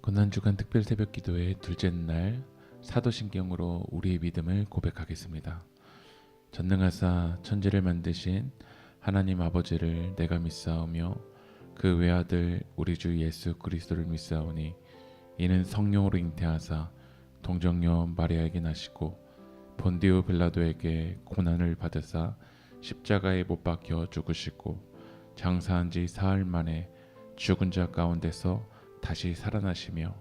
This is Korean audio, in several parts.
고난주간 특별 새벽 기도의 둘째 날 사도신경으로 우리의 믿음을 고백하겠습니다. 전능하사 천지를 만드신 하나님 아버지를 내가 믿사오며 그 외아들 우리 주 예수 그리스도를 믿사오니 이는 성령으로 잉태하사 동정녀 마리아에게 나시고 본디오 빌라도에게 고난을 받으사 십자가에 못 박혀 죽으시고 장사한 지 사흘 만에 죽은 자 가운데서 다시 살아나시며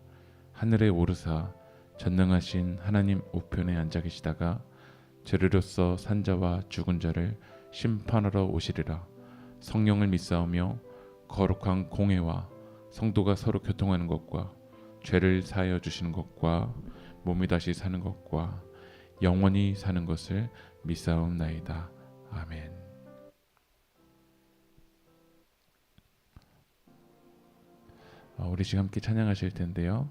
하늘에 오르사 전능하신 하나님 우편에 앉아 계시다가 죄르로서 산 자와 죽은 자를 심판하러 오시리라. 성령을 믿사오며 거룩한 공회와 성도가 서로 교통하는 것과 죄를 사하여 주시는 것과 몸이 다시 사는 것과 영원히 사는 것을 믿사옵나이다. 아멘. 우리 지금 함께 찬양하실 텐데요.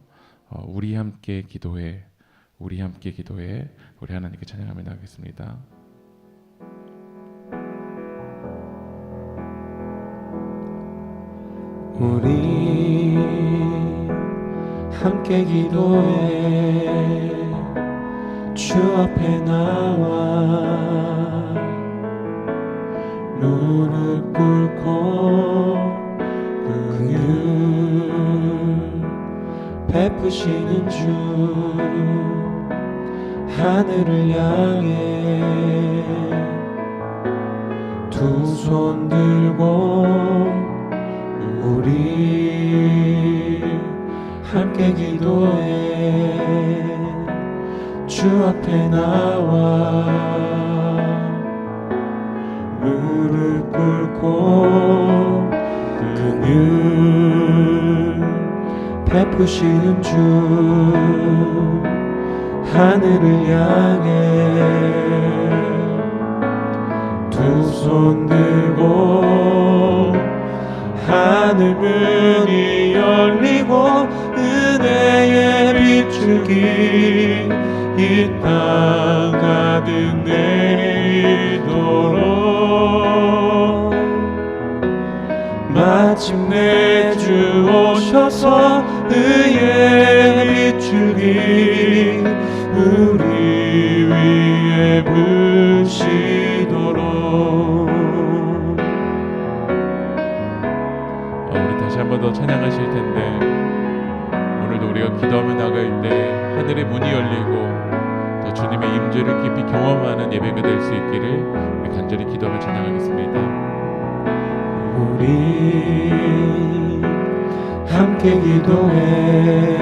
우리 함께 기도해, 우리 함께 기도해, 우리 하나님께 찬양하며 나가겠습니다. 우리 함께 기도해 주 앞에 나와 무릎 꿇고 긍휼 베푸시는 주 하늘을 향해 두 손 들고 우리 함께 기도해 주 앞에 나와 무릎 꿇고 긍휼 베푸시는 주 하늘을 향해 두 손 들고 하늘 문이 열리고 은혜의 비추기 이 땅 가득 내리도록 마침내 주 오셔서 의의 비추기 우리 위에 부시도록. 우리 다시 한 번 더 찬양하실 텐데 오늘도 우리가 기도하며 나갈 때 하늘의 문이 열리고 더 주님의 임재를 깊이 경험하는 예배가 될 수 있기를 우리 간절히 기도하며 찬양하겠습니다. 우리 함께 기도해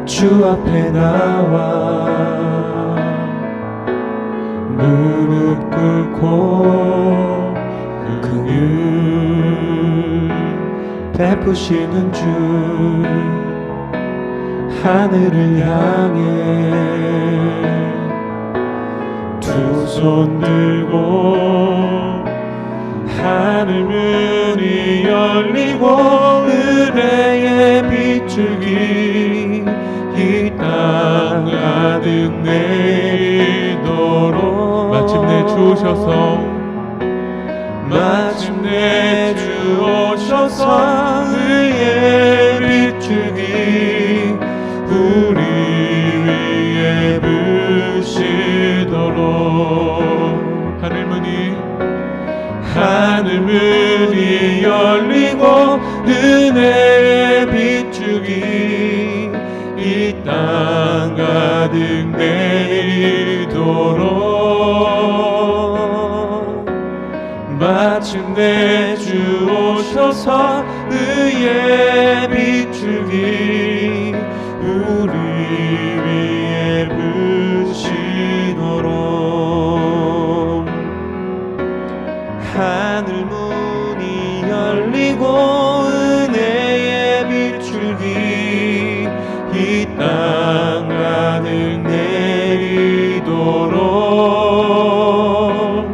주 앞에 나와 무릎 꿇고 긍휼 베푸시는 주 하늘을 향해 두 손 들고 하늘 문이 열리고 은혜의 비추기 이 땅 가득 내리도록 마침내 주 오셔서 의의 비추기 우리 위에 부시도록 하늘 문이 열리고 은혜의 비추기 이 땅 가득 내리도록 마침내 주 오셔서 의의 비추기 우리 위에 부시도록 하늘 문이 열리고 은혜의 비추기 이 땅 가득 내리도록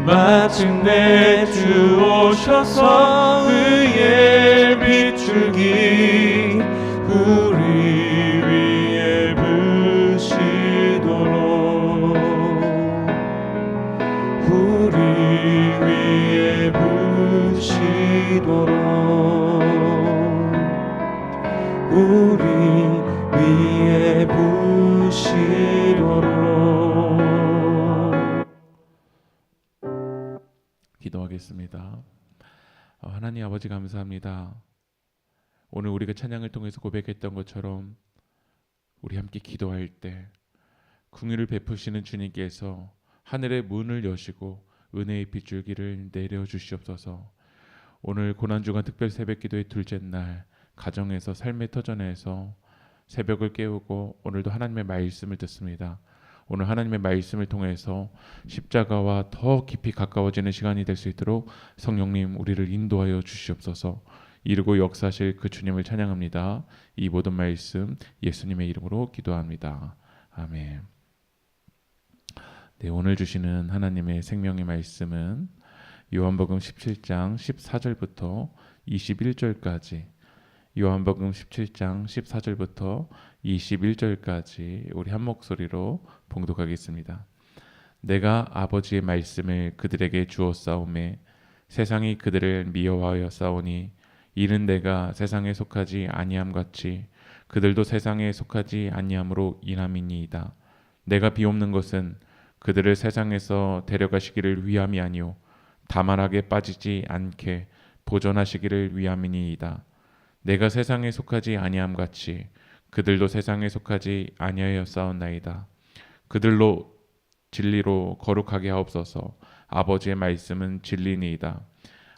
마침내 주 오셔서 의의 비추기 우리 위에 부시도록 우리 위에 부시도록 우리 위에 부시도록. 기도하겠습니다. 하나님 아버지 감사합니다. 오늘 우리가 찬양을 통해서 고백했던 것처럼 우리 함께 기도할 때 긍휼을 베푸시는 주님께서 하늘의 문을 여시고 은혜의 빗줄기를 내려주시옵소서. 오늘 고난주간 특별 새벽기도의 둘째 날 가정에서 삶의 터전에서 새벽을 깨우고 오늘도 하나님의 말씀을 듣습니다. 오늘 하나님의 말씀을 통해서 십자가와 더 깊이 가까워지는 시간이 될 수 있도록 성령님 우리를 인도하여 주시옵소서. 이루고 역사하실 그 주님을 찬양합니다. 이 모든 말씀 예수님의 이름으로 기도합니다. 아멘. 네, 오늘 주시는 하나님의 생명의 말씀은 요한복음 17장 14절부터 21절까지, 요한복음 17장 14절부터 21절까지 우리 한 목소리로 봉독하겠습니다. 내가 아버지의 말씀을 그들에게 주었사오매 세상이 그들을 미워하여 싸우니 이는 내가 세상에 속하지 아니함 같이 그들도 세상에 속하지 아니함으로 인함이니이다. 내가 비옵는 것은 그들을 세상에서 데려가시기를 위함이 아니요 다만 악에 빠지지 않게 보존하시기를 위함이니이다. 내가 세상에 속하지 아니함 같이 그들도 세상에 속하지 아니하였사옵나이다. 그들로 진리로 거룩하게 하옵소서. 아버지의 말씀은 진리니이다.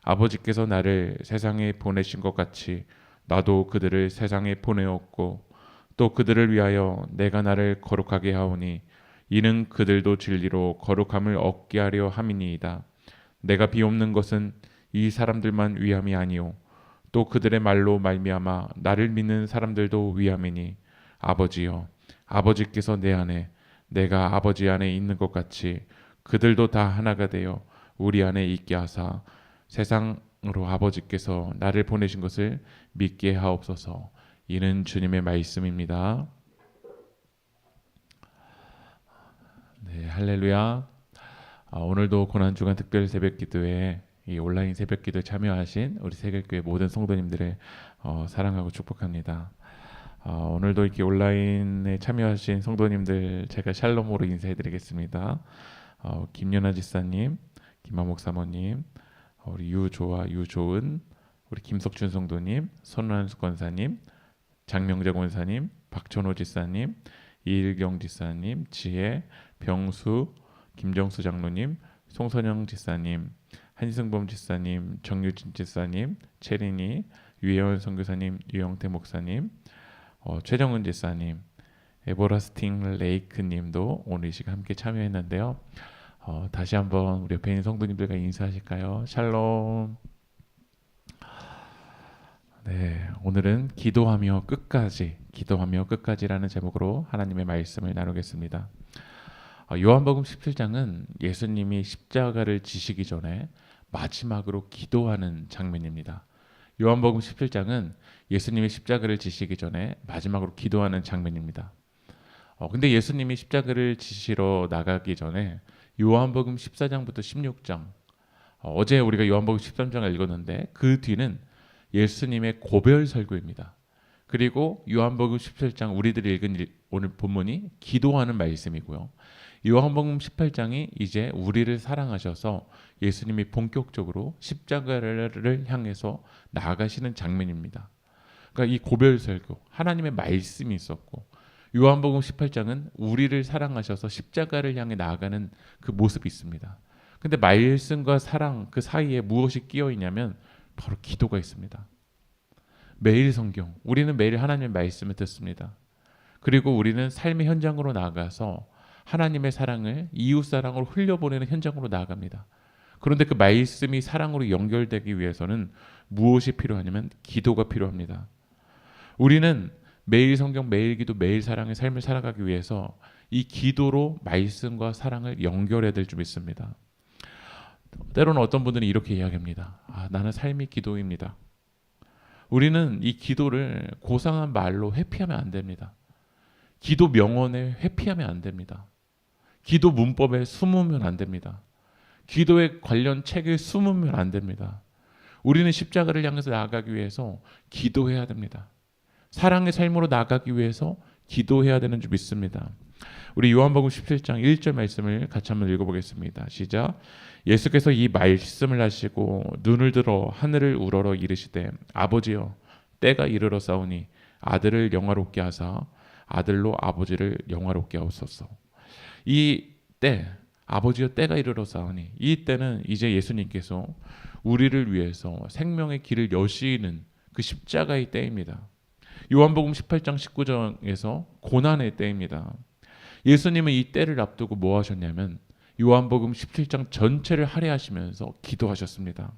아버지께서 나를 세상에 보내신 것 같이 나도 그들을 세상에 보내었고 또 그들을 위하여 내가 나를 거룩하게 하오니 이는 그들도 진리로 거룩함을 얻게 하려 함이니이다. 내가 비옵는 것은 이 사람들만 위함이 아니요 또 그들의 말로 말미암아 나를 믿는 사람들도 위함이니 아버지여 아버지께서 내 안에 내가 아버지 안에 있는 것 같이 그들도 다 하나가 되어 우리 안에 있게 하사 세상으로 아버지께서 나를 보내신 것을 믿게 하옵소서. 이는 주님의 말씀입니다. 네, 할렐루야. 오늘도 고난주간 특별 새벽기도에 이 온라인 새벽기도에 참여하신 우리 세계교회 모든 성도님들을 사랑하고 축복합니다. 오늘도 이렇게 온라인에 참여하신 성도님들 제가 샬롬으로 인사해드리겠습니다. 김연아 지사님, 김하목 사모님, 우리 유조아, 유조은, 우리 김석준 성도님, 손란수 권사님, 장명재 권사님, 박천호 지사님, 이일경 지사님, 지혜, 병수, 김정수 장로님, 송선영 지사님, 한승범 지사님, 정유진 지사님, 채린이, 유혜원 선교사님, 유영태 목사님, 최정은 지사님, 에버라스팅 레이크님도 오늘 이 시간 함께 참여했는데요. 다시 한번 우리 옆에 있는 성도님들과 인사하실까요? 샬롬. 네, 오늘은 기도하며 끝까지라는 제목으로 하나님의 말씀을 나누겠습니다. 요한복음 17장은 예수님이 십자가를 지시기 전에 마지막으로 기도하는 장면입니다. 요한복음 17장은 예수님이 십자가를 지시기 전에 마지막으로 기도하는 장면입니다. 근데 예수님이 십자가를 지시러 나가기 전에 요한복음 14장부터 16장, 어제 우리가 요한복음 13장을 읽었는데 그 뒤는 예수님의 고별 설교입니다. 그리고 요한복음 17장 우리들이 읽은 오늘 본문이 기도하는 말씀이고요. 요한복음 18장이 이제 우리를 사랑하셔서 예수님이 본격적으로 십자가를 향해서 나아가시는 장면입니다. 그러니까 이 고별 설교, 하나님의 말씀이 있었고 요한복음 18장은 우리를 사랑하셔서 십자가를 향해 나아가는 그 모습이 있습니다. 근데 말씀과 사랑 그 사이에 무엇이 끼어 있냐면 바로 기도가 있습니다. 매일 성경, 우리는 매일 하나님의 말씀을 듣습니다. 그리고 우리는 삶의 현장으로 나아가서 하나님의 사랑을 이웃 사랑으로 흘려보내는 현장으로 나아갑니다. 그런데 그 말씀이 사랑으로 연결되기 위해서는 무엇이 필요하냐면 기도가 필요합니다. 우리는 매일 성경, 매일 기도, 매일 사랑의 삶을 살아가기 위해서 이 기도로 말씀과 사랑을 연결해야 될 줄 믿습니다. 때로는 어떤 분들은 이렇게 이야기합니다. 나는 삶이 기도입니다. 우리는 이 기도를 고상한 말로 회피하면 안 됩니다. 기도 명언에 회피하면 안 됩니다. 기도 문법에 숨으면 안 됩니다. 기도에 관련 책에 숨으면 안 됩니다. 우리는 십자가를 향해서 나아가기 위해서 기도해야 됩니다. 사랑의 삶으로 나가기 위해서 기도해야 되는 줄 믿습니다. 우리 요한복음 17장 1절 말씀을 같이 한번 읽어보겠습니다. 시작. 예수께서 이 말씀을 하시고 눈을 들어 하늘을 우러러 이르시되 아버지여 때가 이르러 싸우니 아들을 영화롭게 하사 아들로 아버지를 영화롭게 하옵소서. 이 때, 아버지여 때가 이르러 싸우니, 이 때는 이제 예수님께서 우리를 위해서 생명의 길을 여시는 그 십자가의 때입니다. 요한복음 18장 19절에서 고난의 때입니다. 예수님은 이 때를 앞두고 뭐 하셨냐면 요한복음 17장 전체를 할애하시면서 기도하셨습니다.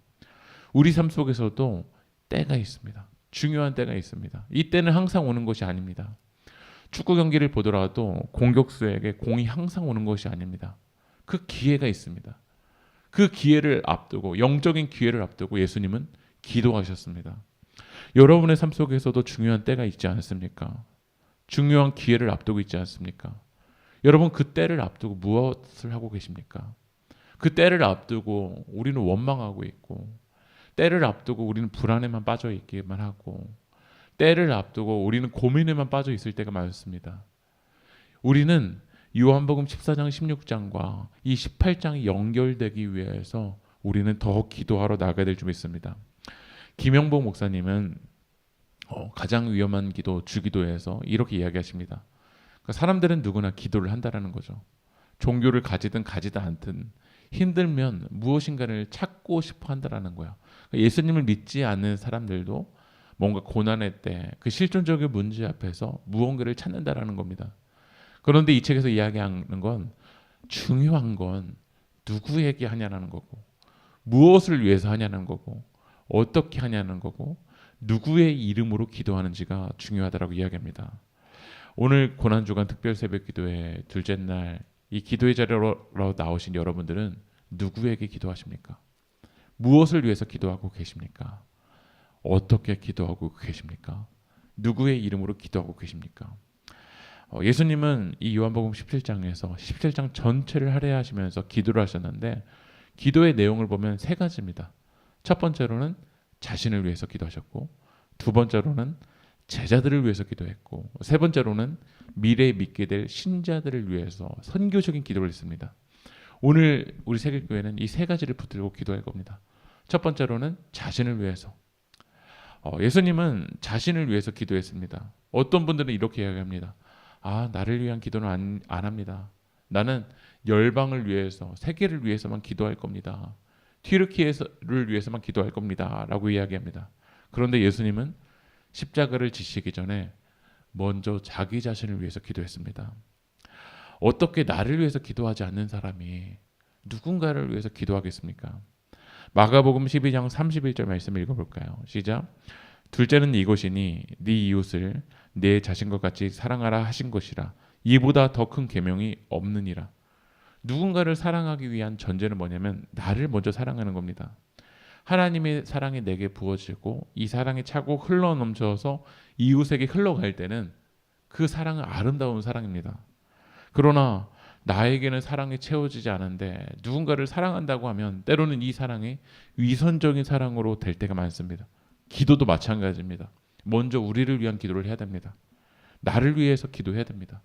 우리 삶 속에서도 때가 있습니다. 중요한 때가 있습니다. 이 때는 항상 오는 것이 아닙니다. 축구 경기를 보더라도 공격수에게 공이 항상 오는 것이 아닙니다. 그 기회가 있습니다. 그 기회를 앞두고, 영적인 기회를 앞두고 예수님은 기도하셨습니다. 여러분의 삶 속에서도 중요한 때가 있지 않습니까? 중요한 기회를 앞두고 있지 않습니까? 여러분 그 때를 앞두고 무엇을 하고 계십니까? 그 때를 앞두고 우리는 원망하고 있고, 때를 앞두고 우리는 불안에만 빠져 있기만 하고, 때를 앞두고 우리는 고민에만 빠져 있을 때가 많습니다. 우리는 요한복음 14장 16장과 이 18장이 연결되기 위해서 우리는 더 기도하러 나가야 될 줄 믿습니다. 김영복 목사님은 가장 위험한 기도, 주기도에서 이렇게 이야기하십니다. 그러니까 사람들은 누구나 기도를 한다라는 거죠. 종교를 가지든 가지도 않든 힘들면 무엇인가를 찾고 싶어 한다라는 거야. 그러니까 예수님을 믿지 않는 사람들도 뭔가 고난의 때 그 실존적인 문제 앞에서 무언가를 찾는다라는 겁니다. 그런데 이 책에서 이야기하는 건 중요한 건 누구에게 하냐는 거고, 무엇을 위해서 하냐는 거고, 어떻게 하냐는 거고, 누구의 이름으로 기도하는지가 중요하다라고 이야기합니다. 오늘 고난주간 특별 새벽 기도회 둘째 날 이 기도의 자리로 나오신 여러분들은 누구에게 기도하십니까? 무엇을 위해서 기도하고 계십니까? 어떻게 기도하고 계십니까? 누구의 이름으로 기도하고 계십니까? 예수님은 이 요한복음 17장에서 17장 전체를 할애하시면서 기도를 하셨는데, 기도의 내용을 보면 세 가지입니다. 첫 번째로는 자신을 위해서 기도하셨고, 두 번째로는 제자들을 위해서 기도했고, 세 번째로는 미래에 믿게 될 신자들을 위해서 선교적인 기도를 했습니다. 오늘 우리 세계교회는 이 세 가지를 붙들고 기도할 겁니다. 첫 번째로는 자신을 위해서. 예수님은 자신을 위해서 기도했습니다. 어떤 분들은 이렇게 이야기합니다. 나를 위한 기도는 안 합니다. 나는 열방을 위해서, 세계를 위해서만 기도할 겁니다. 튀르키예를 위해서만 기도할 겁니다. 라고 이야기합니다. 그런데 예수님은 십자가를 지시기 전에 먼저 자기 자신을 위해서 기도했습니다. 어떻게 나를 위해서 기도하지 않는 사람이 누군가를 위해서 기도하겠습니까? 마가복음 12장 31절 말씀을 읽어볼까요? 시작. 둘째는 이것이니 네 이웃을 내 자신과 같이 사랑하라 하신 것이라. 이보다 더 큰 계명이 없느니라. 누군가를 사랑하기 위한 전제는 뭐냐면 나를 먼저 사랑하는 겁니다. 하나님의 사랑이 내게 부어지고 이 사랑이 차고 흘러넘쳐서 이웃에게 흘러갈 때는 그 사랑은 아름다운 사랑입니다. 그러나 나에게는 사랑이 채워지지 않은데 누군가를 사랑한다고 하면 때로는 이 사랑이 위선적인 사랑으로 될 때가 많습니다. 기도도 마찬가지입니다. 먼저 우리를 위한 기도를 해야 됩니다. 나를 위해서 기도해야 됩니다.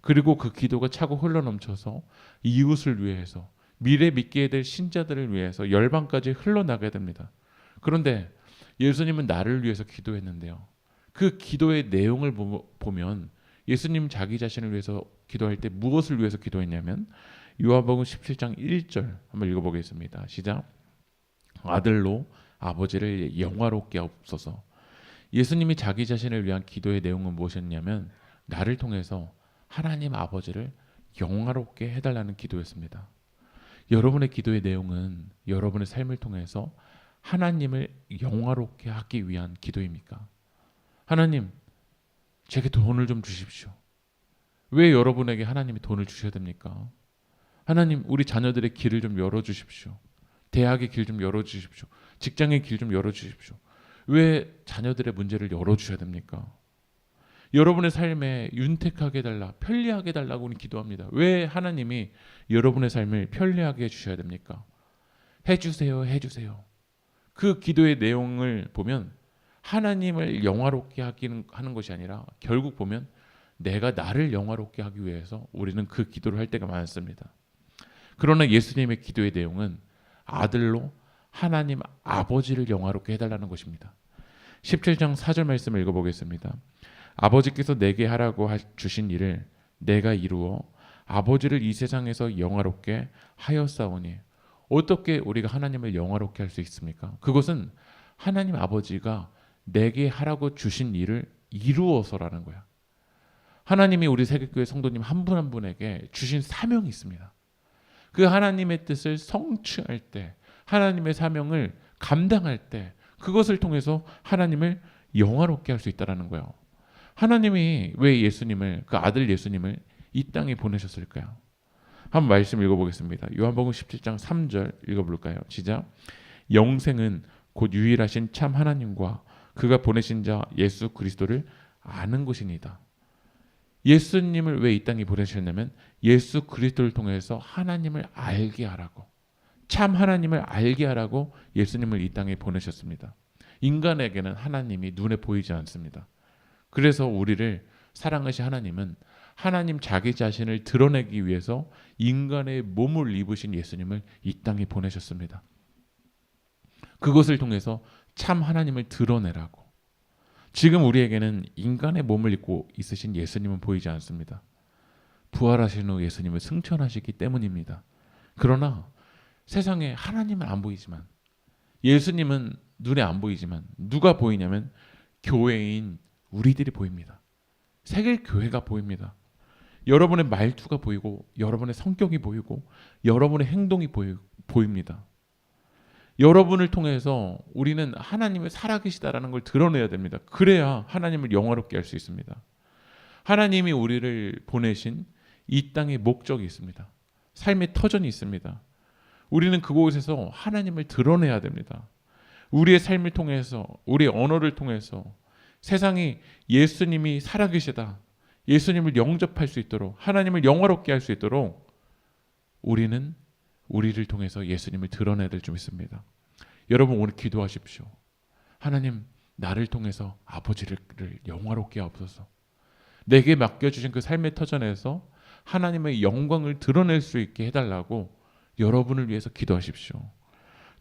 그리고 그 기도가 차고 흘러넘쳐서 이웃을 위해서, 미래 믿게 될 신자들을 위해서 열방까지 흘러나가야 됩니다. 그런데 예수님은 나를 위해서 기도했는데요. 그 기도의 내용을 보면 예수님 자기 자신을 위해서 기도할 때 무엇을 위해서 기도했냐면 요한복음 17장 1절 한번 읽어보겠습니다. 시작. 아들로 아버지를 영화롭게 하옵소서. 예수님이 자기 자신을 위한 기도의 내용은 무엇이었냐면 나를 통해서 하나님 아버지를 영화롭게 해달라는 기도였습니다. 여러분의 기도의 내용은 여러분의 삶을 통해서 하나님을 영화롭게 하기 위한 기도입니까? 하나님, 제게 돈을 좀 주십시오. 왜 여러분에게 하나님이 돈을 주셔야 됩니까? 하나님, 우리 자녀들의 길을 좀 열어주십시오. 대학의 길 좀 열어주십시오. 직장의 길 좀 열어주십시오. 왜 자녀들의 문제를 열어주셔야 됩니까? 여러분의 삶에 윤택하게 해달라, 편리하게 해달라고 우리 기도합니다. 왜 하나님이 여러분의 삶을 편리하게 해주셔야 됩니까? 해주세요, 해주세요. 그 기도의 내용을 보면 하나님을 영화롭게 하는 것이 아니라 결국 보면 내가 나를 영화롭게 하기 위해서 우리는 그 기도를 할 때가 많습니다. 그러나 예수님의 기도의 내용은 아들로 하나님 아버지를 영화롭게 해달라는 것입니다. 17장 4절 말씀을 읽어보겠습니다. 아버지께서 내게 하라고 주신 일을 내가 이루어 아버지를 이 세상에서 영화롭게 하였사오니. 어떻게 우리가 하나님을 영화롭게 할 수 있습니까? 그것은 하나님 아버지가 내게 하라고 주신 일을 이루어서라는 거야. 하나님이 우리 세계교회 성도님 한 분 한 분에게 주신 사명이 있습니다. 그 하나님의 뜻을 성취할 때, 하나님의 사명을 감당할 때 그것을 통해서 하나님을 영화롭게 할 수 있다는 거예요. 하나님이 왜 예수님을, 그 아들 예수님을 이 땅에 보내셨을까요? 한번 말씀 읽어보겠습니다. 요한복음 17장 3절 읽어볼까요? 시작. 영생은 곧 유일하신 참 하나님과 그가 보내신 자 예수 그리스도를 아는 것이니다. 예수님을 왜 이 땅에 보내셨냐면 예수 그리스도를 통해서 하나님을 알게 하라고, 참 하나님을 알게 하라고 예수님을 이 땅에 보내셨습니다. 인간에게는 하나님이 눈에 보이지 않습니다. 그래서 우리를 사랑하신 하나님은 하나님 자기 자신을 드러내기 위해서 인간의 몸을 입으신 예수님을 이 땅에 보내셨습니다. 그것을 통해서 참 하나님을 드러내라고. 지금 우리에게는 인간의 몸을 입고 있으신 예수님은 보이지 않습니다. 부활하신 후 예수님을 승천하시기 때문입니다. 그러나 세상에 하나님은 안 보이지만, 예수님은 눈에 안 보이지만 누가 보이냐면 교회인 우리들이 보입니다. 세계교회가 보입니다. 여러분의 말투가 보이고, 여러분의 성격이 보이고, 여러분의 행동이 보입니다. 여러분을 통해서 우리는 하나님을 살아계시다라는 걸 드러내야 됩니다. 그래야 하나님을 영화롭게 할 수 있습니다. 하나님이 우리를 보내신 이 땅에 목적이 있습니다. 삶의 터전이 있습니다. 우리는 그곳에서 하나님을 드러내야 됩니다. 우리의 삶을 통해서, 우리의 언어를 통해서 세상이 예수님이 살아계시다, 예수님을 영접할 수 있도록, 하나님을 영화롭게 할 수 있도록 우리는 우리를 통해서 예수님을 드러내야 될 줄 믿습니다. 여러분 오늘 기도하십시오. 하나님, 나를 통해서 아버지를 영화롭게 하옵소서. 내게 맡겨주신 그 삶의 터전에서 하나님의 영광을 드러낼 수 있게 해달라고 여러분을 위해서 기도하십시오.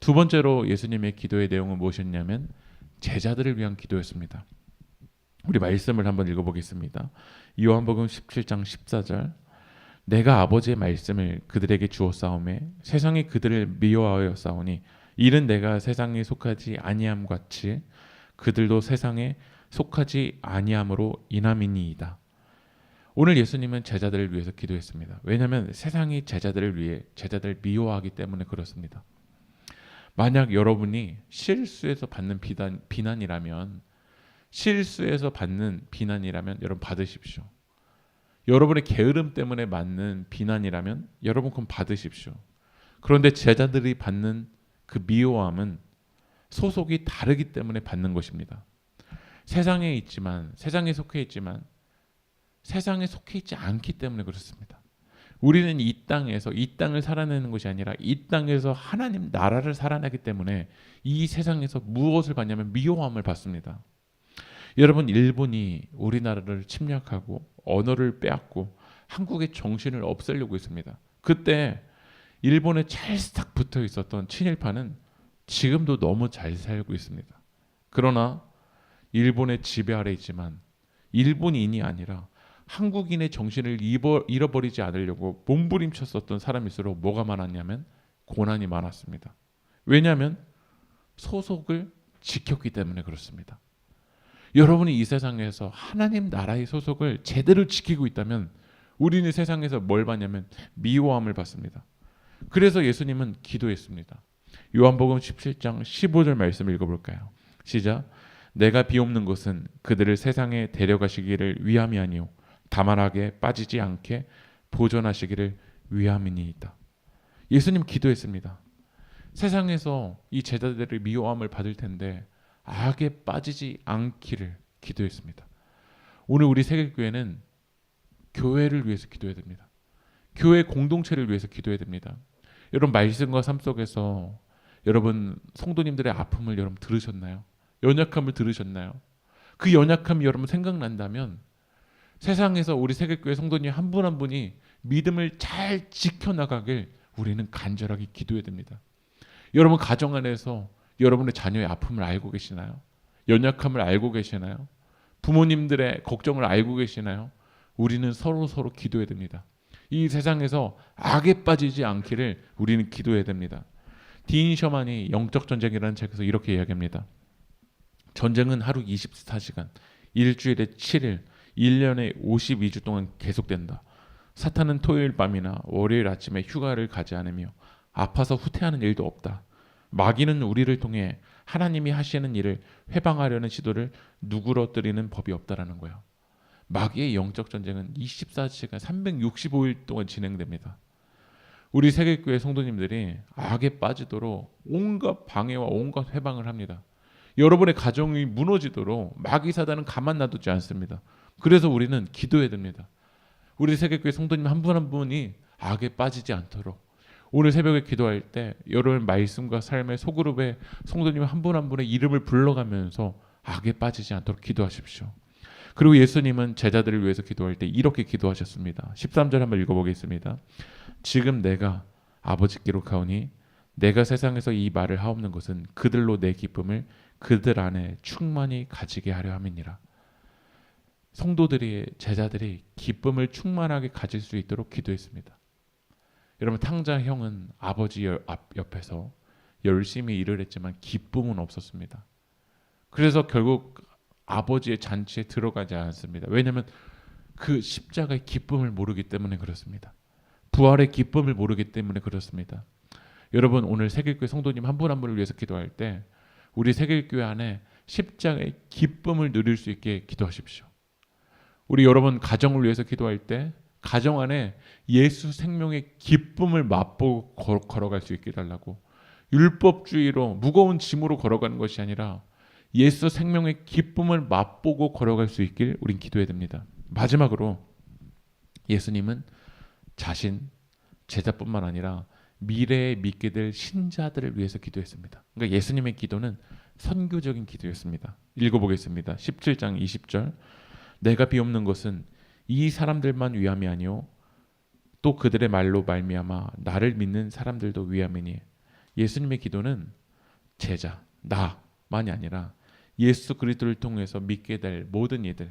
두 번째로 예수님의 기도의 내용은 무엇이었냐면 제자들을 위한 기도였습니다. 우리 말씀을 한번 읽어보겠습니다. 요한복음 17장 14절. 내가 아버지의 말씀을 그들에게 주었사오매 세상이 그들을 미워하였사오니 이는 내가 세상에 속하지 아니함 같이 그들도 세상에 속하지 아니함으로 인함이니이다. 오늘 예수님은 제자들을 위해서 기도했습니다. 왜냐하면 세상이 제자들을 미워하기 때문에 그렇습니다. 만약 여러분이 실수해서 받는 비난이라면 여러분 받으십시오. 여러분의 게으름 때문에 맞는 비난이라면 여러분 그럼 받으십시오. 그런데 제자들이 받는 그 미워함은 소속이 다르기 때문에 받는 것입니다. 세상에 속해 있지만 세상에 속해 있지 않기 때문에 그렇습니다. 우리는 이 땅을 살아내는 것이 아니라 이 땅에서 하나님 나라를 살아내기 때문에 이 세상에서 무엇을 받냐면 미워함을 받습니다. 여러분, 일본이 우리나라를 침략하고 언어를 빼앗고 한국의 정신을 없애려고 했습니다. 그때 일본에 찰싹 붙어 있었던 친일파는 지금도 너무 잘 살고 있습니다. 그러나 일본의 지배 아래 있지만 일본인이 아니라 한국인의 정신을 잃어버리지 않으려고 몸부림쳤었던 사람일수록 뭐가 많았냐면 고난이 많았습니다. 왜냐하면 소속을 지켰기 때문에 그렇습니다. 여러분이 이 세상에서 하나님 나라의 소속을 제대로 지키고 있다면 우리는 세상에서 뭘 받냐면 미워함을 받습니다. 그래서 예수님은 기도했습니다. 요한복음 17장 15절 말씀 읽어볼까요? 시작. 내가 비옵는 것은 그들을 세상에 데려가시기를 위함이 아니요 다만 악에 빠지지 않게 보존하시기를 위함이니이다. 예수님 기도했습니다. 세상에서 이 제자들의 미워함을 받을 텐데 악에 빠지지 않기를 기도했습니다. 오늘 우리 세계교회는 교회를 위해서 기도해야 됩니다. 교회 공동체를 위해서 기도해야 됩니다. 여러분 말씀과 삶 속에서 여러분 성도님들의 아픔을 여러분 들으셨나요? 연약함을 들으셨나요? 그 연약함이 여러분 생각난다면 세상에서 우리 세계교회 성도님 한 분 한 분이 믿음을 잘 지켜나가길 우리는 간절하게 기도해야 됩니다. 여러분 가정 안에서 여러분의 자녀의 아픔을 알고 계시나요? 연약함을 알고 계시나요? 부모님들의 걱정을 알고 계시나요? 우리는 서로 기도해야 됩니다. 이 세상에서 악에 빠지지 않기를 우리는 기도해야 됩니다. 디인 셔만이 영적 전쟁이라는 책에서 이렇게 이야기합니다. 전쟁은 하루 24시간, 일주일에 7일, 1년에 52주 동안 계속된다. 사탄은 토요일 밤이나 월요일 아침에 휴가를 가지 않으며 아파서 후퇴하는 일도 없다. 마귀는 우리를 통해 하나님이 하시는 일을 회방하려는 시도를 누그러뜨리는 법이 없다라는 거예요. 마귀의 영적 전쟁은 24시간 365일 동안 진행됩니다. 우리 세계교회 성도님들이 악에 빠지도록 온갖 방해와 온갖 회방을 합니다. 여러분의 가정이 무너지도록 마귀 사단은 가만 놔두지 않습니다. 그래서 우리는 기도해야 됩니다. 우리 세계교회 성도님 한 분 한 분이 악에 빠지지 않도록 오늘 새벽에 기도할 때 여러분 말씀과 삶의 소그룹의 성도님 한 분 한 분의 이름을 불러가면서 악에 빠지지 않도록 기도하십시오. 그리고 예수님은 제자들을 위해서 기도할 때 이렇게 기도하셨습니다. 13절 한번 읽어보겠습니다. 지금 내가 아버지께로 가오니 내가 세상에서 이 말을 하옵는 것은 그들로 내 기쁨을 그들 안에 충만히 가지게 하려 함이니라. 성도들이 제자들이 기쁨을 충만하게 가질 수 있도록 기도했습니다. 여러분 탕자 형은 아버지 옆에서 열심히 일을 했지만 기쁨은 없었습니다. 그래서 결국 아버지의 잔치에 들어가지 않았습니다. 왜냐하면 그 십자가의 기쁨을 모르기 때문에 그렇습니다. 부활의 기쁨을 모르기 때문에 그렇습니다. 여러분 오늘 세계교회 성도님 한 분 한 분을 위해서 기도할 때 우리 세계교회 안에 십자가의 기쁨을 누릴 수 있게 기도하십시오. 우리 여러분 가정을 위해서 기도할 때 가정 안에 예수 생명의 기쁨을 맛보고 걸어갈 수 있게 해달라고. 율법주의로 무거운 짐으로 걸어가는 것이 아니라 예수 생명의 기쁨을 맛보고 걸어갈 수 있길 우린 기도해야 됩니다. 마지막으로 예수님은 자신, 제자뿐만 아니라 미래에 믿게 될 신자들을 위해서 기도했습니다. 그러니까 예수님의 기도는 선교적인 기도였습니다. 읽어보겠습니다. 17장 20절 내가 비옵는 것은 이 사람들만 위함이 아니요 또 그들의 말로 말미암아 나를 믿는 사람들도 위함이니. 예수님의 기도는 제자, 나만이 아니라 예수 그리스도를 통해서 믿게 될 모든 이들을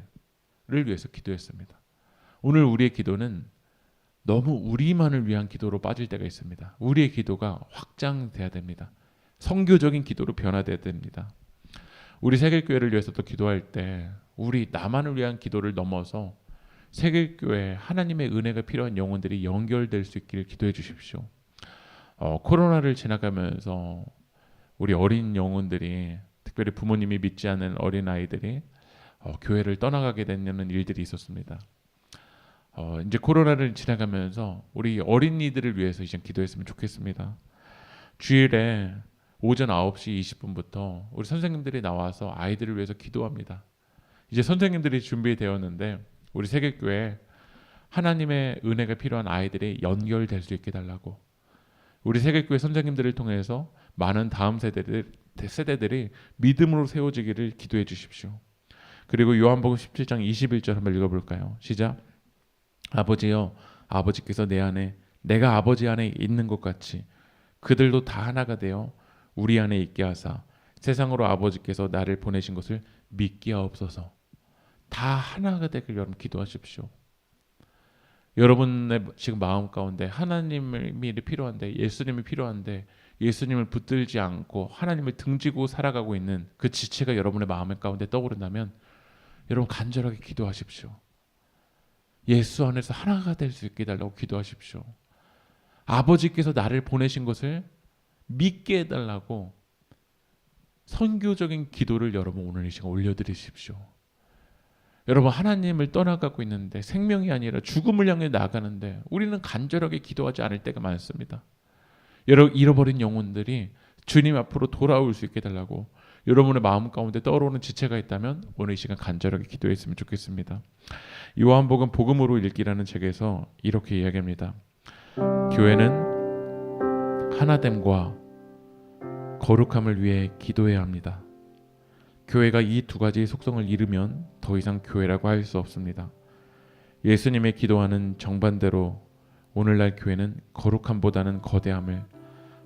위해서 기도했습니다. 오늘 우리의 기도는 너무 우리만을 위한 기도로 빠질 때가 있습니다. 우리의 기도가 확장돼야 됩니다. 선교적인 기도로 변화돼야 됩니다. 우리 세계교회를 위해서도 기도할 때 우리 나만을 위한 기도를 넘어서 세계교회 하나님의 은혜가 필요한 영혼들이 연결될 수 있기를 기도해 주십시오. 코로나를 지나가면서 우리 어린 영혼들이 특별히 부모님이 믿지 않는 어린 아이들이 교회를 떠나가게 되는 일들이 있었습니다. 이제 코로나를 지나가면서 우리 어린이들을 위해서 이제 기도했으면 좋겠습니다. 주일에 오전 9시 20분부터 우리 선생님들이 나와서 아이들을 위해서 기도합니다. 이제 선생님들이 준비되었는데 우리 세계교회 하나님의 은혜가 필요한 아이들이 연결될 수 있게 달라고. 우리 세계교회 선생님들을 통해서 많은 다음 세대들이 믿음으로 세워지기를 기도해 주십시오. 그리고 요한복음 17장 21절 한번 읽어볼까요? 시작. 아버지여 아버지께서 내 안에 내가 아버지 안에 있는 것 같이 그들도 다 하나가 되어 우리 안에 있게 하사 세상으로 아버지께서 나를 보내신 것을 믿게 하옵소서. 다 하나가 되길 여러분 기도하십시오. 여러분의 지금 마음 가운데 하나님이 필요한데 예수님이 필요한데 예수님을 붙들지 않고 하나님을 등지고 살아가고 있는 그 지체가 여러분의 마음 가운데 떠오른다면 여러분 간절하게 기도하십시오. 예수 안에서 하나가 될 수 있게 해달라고 기도하십시오. 아버지께서 나를 보내신 것을 믿게 해달라고 선교적인 기도를 여러분 오늘 이 시간 올려드리십시오. 여러분 하나님을 떠나가고 있는데 생명이 아니라 죽음을 향해 나아가는데 우리는 간절하게 기도하지 않을 때가 많습니다. 잃어버린 영혼들이 주님 앞으로 돌아올 수 있게 해달라고 여러분의 마음 가운데 떠오르는 지체가 있다면 오늘 이 시간 간절하게 기도했으면 좋겠습니다. 요한복음 복음으로 읽기라는 책에서 이렇게 이야기합니다. 교회는 하나됨과 거룩함을 위해 기도해야 합니다. 교회가 이 두 가지 속성을 잃으면 더 이상 교회라고 할 수 없습니다. 예수님의 기도하는 정반대로 오늘날 교회는 거룩함보다는 거대함을,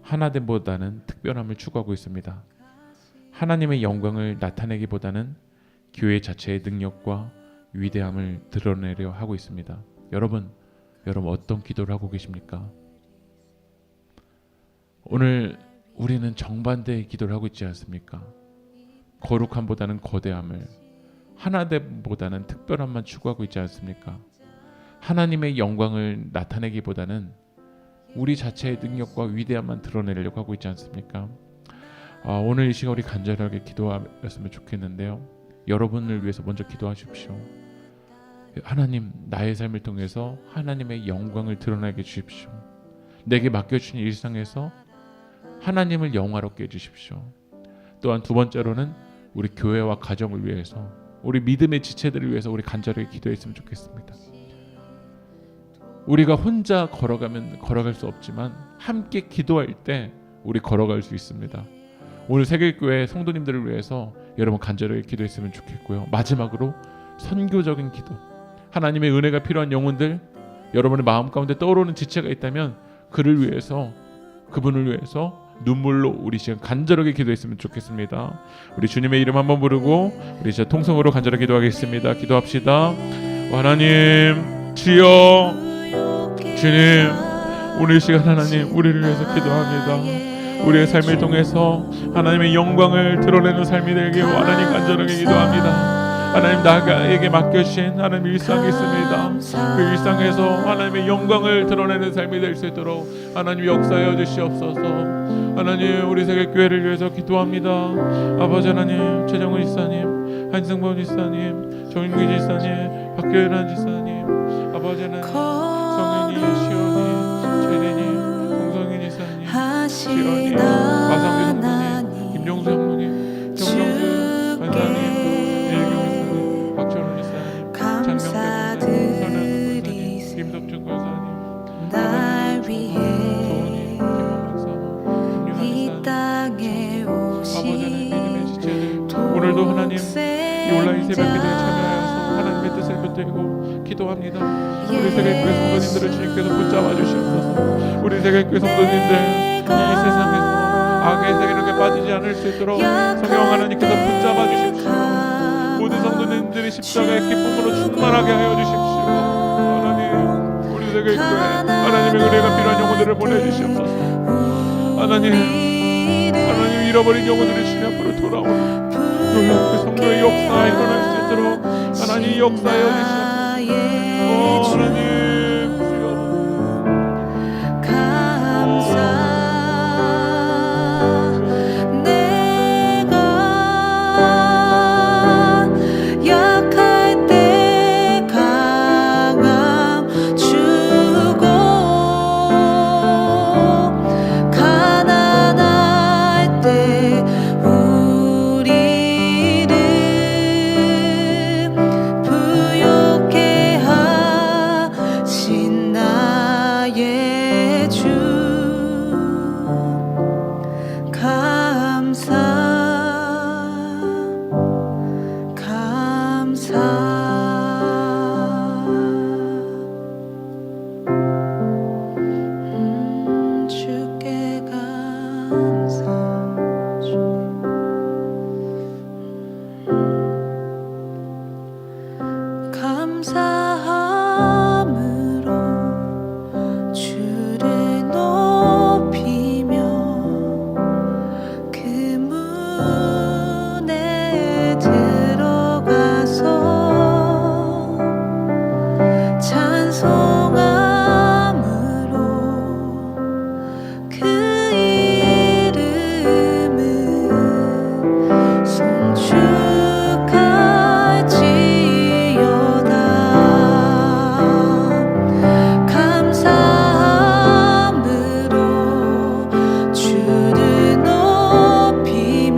하나됨보다는 특별함을 추구하고 있습니다. 하나님의 영광을 나타내기보다는 교회 자체의 능력과 위대함을 드러내려 하고 있습니다. 여러분 어떤 기도를 하고 계십니까? 오늘 우리는 정반대의 기도를 하고 있지 않습니까? 거룩함보다는 거대함을, 하나됨보다는 특별함만 추구하고 있지 않습니까? 하나님의 영광을 나타내기보다는 우리 자체의 능력과 위대함만 드러내려고 하고 있지 않습니까? 오늘 이 시간 우리 간절하게 기도하였으면 좋겠는데요. 여러분을 위해서 먼저 기도하십시오. 하나님, 나의 삶을 통해서 하나님의 영광을 드러나게 해주십시오. 내게 맡겨주신 일상에서 하나님을 영화롭게 해주십시오. 또한 두 번째로는 우리 교회와 가정을 위해서, 우리 믿음의 지체들을 위해서 우리 간절하게 기도했으면 좋겠습니다. 우리가 혼자 걸어가면 걸어갈 수 없지만 함께 기도할 때 우리 걸어갈 수 있습니다. 오늘 세계교회 성도님들을 위해서 여러분 간절하게 기도했으면 좋겠고요. 마지막으로 선교적인 기도, 하나님의 은혜가 필요한 영혼들, 여러분의 마음 가운데 떠오르는 지체가 있다면 그를 위해서, 그분을 위해서 눈물로 우리 시간 간절하게 기도했으면 좋겠습니다. 우리 주님의 이름 한번 부르고 우리 진짜 통성으로 간절하게 기도하겠습니다. 기도합시다. 하나님, 주여, 주님, 오늘 시간 하나님 우리를 위해서 기도합니다. 우리의 삶을 통해서 하나님의 영광을 드러내는 삶이 되길 하나님 간절하게 기도합니다. 하나님, 나에게 맡겨주신 하나님 일상이 있습니다. 그 일상에서 하나님의 영광을 드러내는 삶이 될 수 있도록 하나님 역사하여 주시옵소서. 하나님, 우리 세계교회를 위해서 기도합니다. 아버지 하나님, 최정은 지사님, 한승범 지사님, 정인규 지사님, 박교란 지사님, 아버지 하나님, 성인이, 시온이, 최린이, 동성인 지사님, 시온이, 마상규 성도님, 김종수 성도님, 정정수 관사님, 김덕준 권사님, 날 위해 이 땅에 오신 오늘도 하나님 이 온라인 새벽 기도에 참여하여서 하나님의 뜻을 붙들고 기도합니다. 우리 세계교회 성도님들을 주님께서 붙잡아 주시옵소서. 우리 세계교회 성도님들 이 세상에서 악의 세계력에 빠지지 않을 수 있도록 성령 하나님께서 붙잡아 주십시오. 모든 성도님들이 십자가의 기쁨으로 충만하게 하여 주십시오. 하나님, 우리 세계교회 하나님의 은혜가 필요한 영혼들을 보내주시옵소서. 하나님 잃어버린 영혼들이 주님 앞으로 돌아오는 그 성도의 역사가 일어날 수 있도록 하나님 역사하여 주시옵소서. 하나님, 감사. 주를 높이며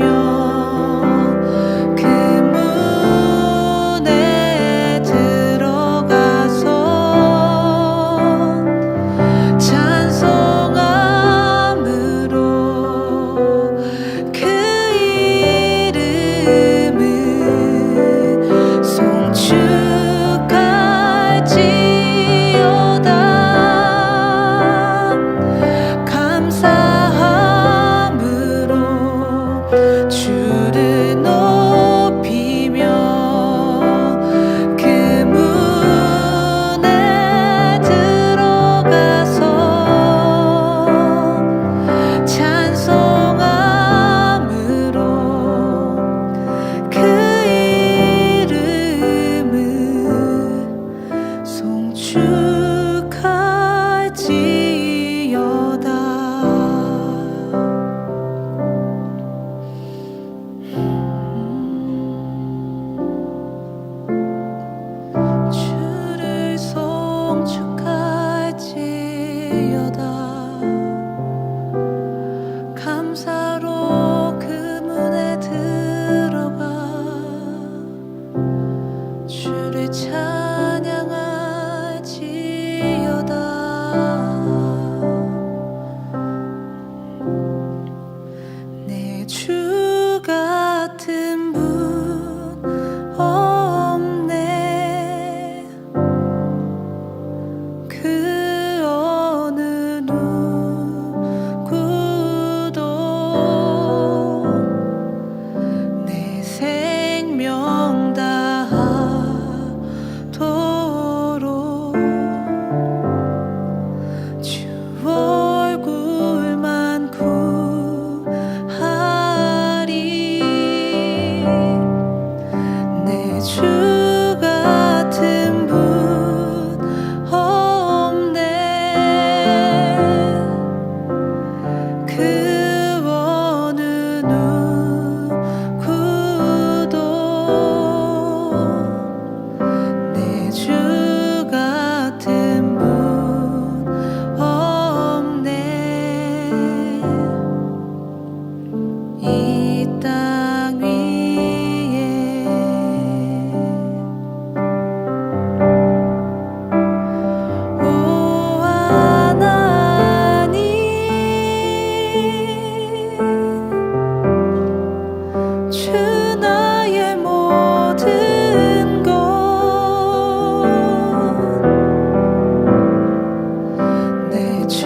주를 높이며 그 문에 들어가서 찬송함으로 그 이름을 송축할지어다. 주를 송축할지어다. 감사로 그 문에 들어가 주를 찬양할지어다. 내 주 같은 분 없네. 그 어느 누구도 내 생명 다하도록 주 얼굴만 구하리. 내 주 같은 분 없네. 그 어느 누구도 내 주 같은 분 없네. 이 땅 위에 오 하나님, 주 나의 모든 것, 내 주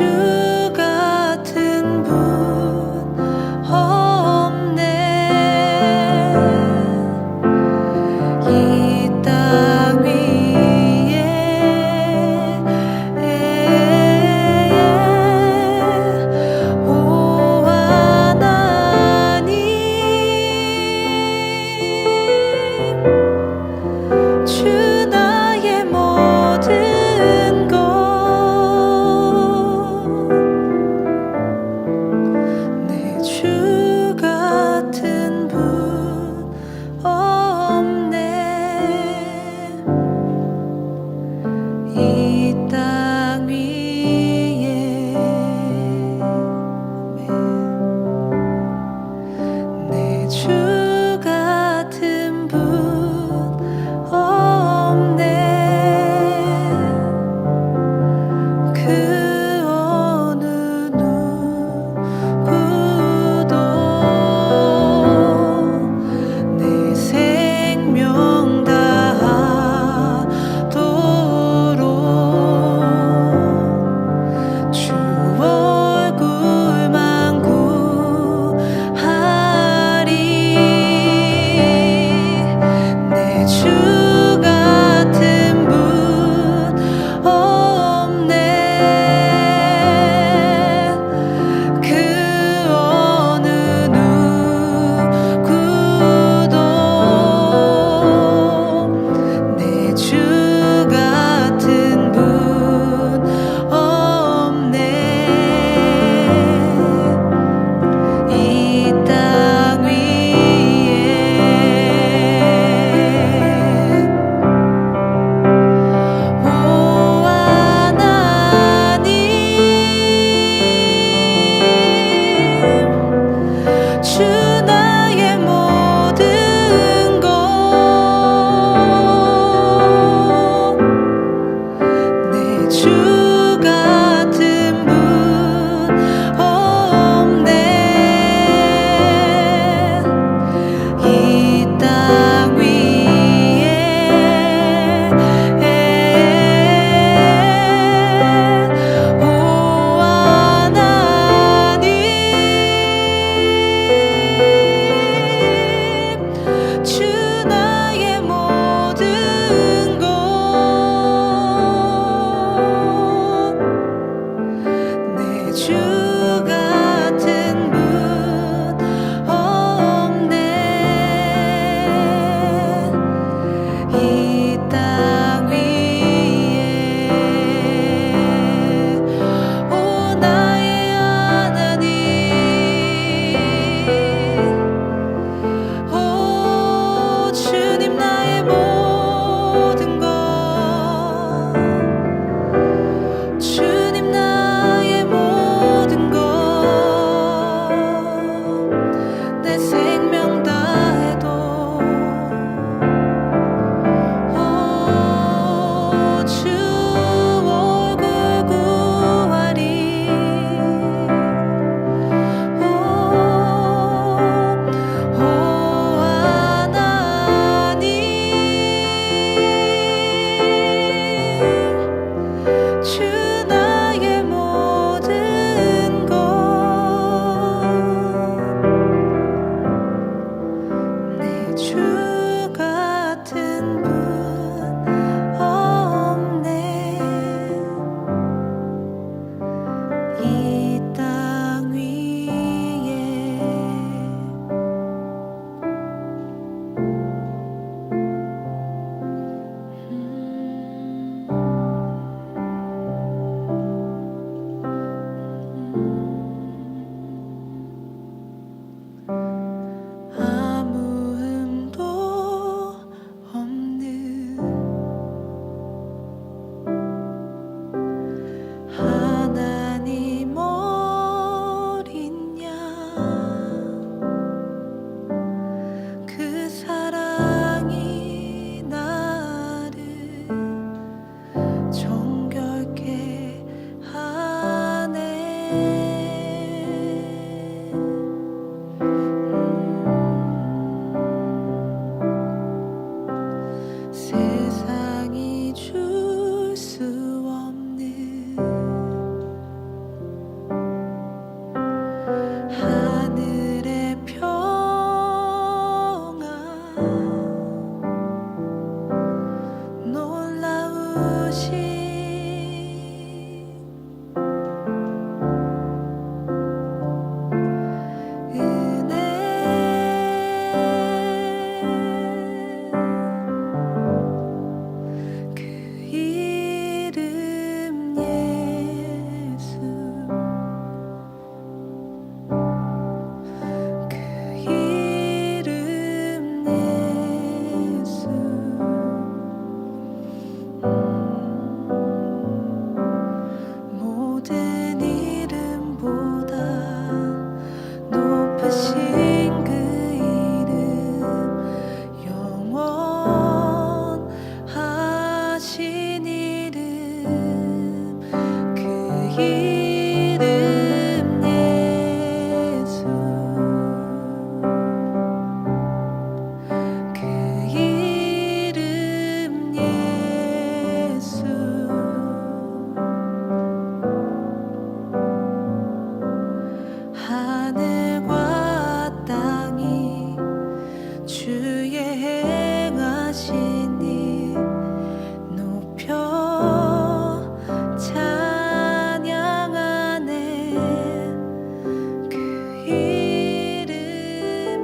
같은 분 없네. 이 땅 위에 오 하나님,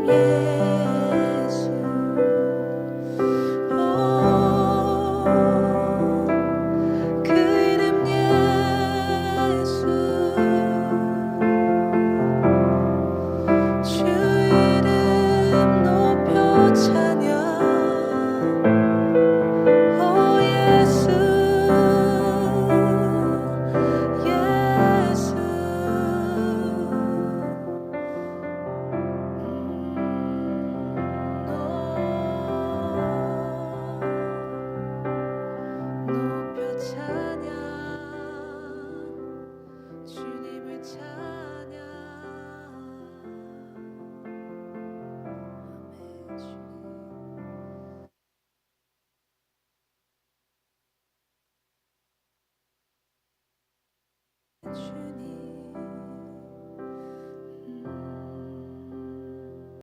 예수 그 이름 예수 주 이름 높여 찬양 오 예수 예수 높여 찬양 주님을 찬양 아멘 주님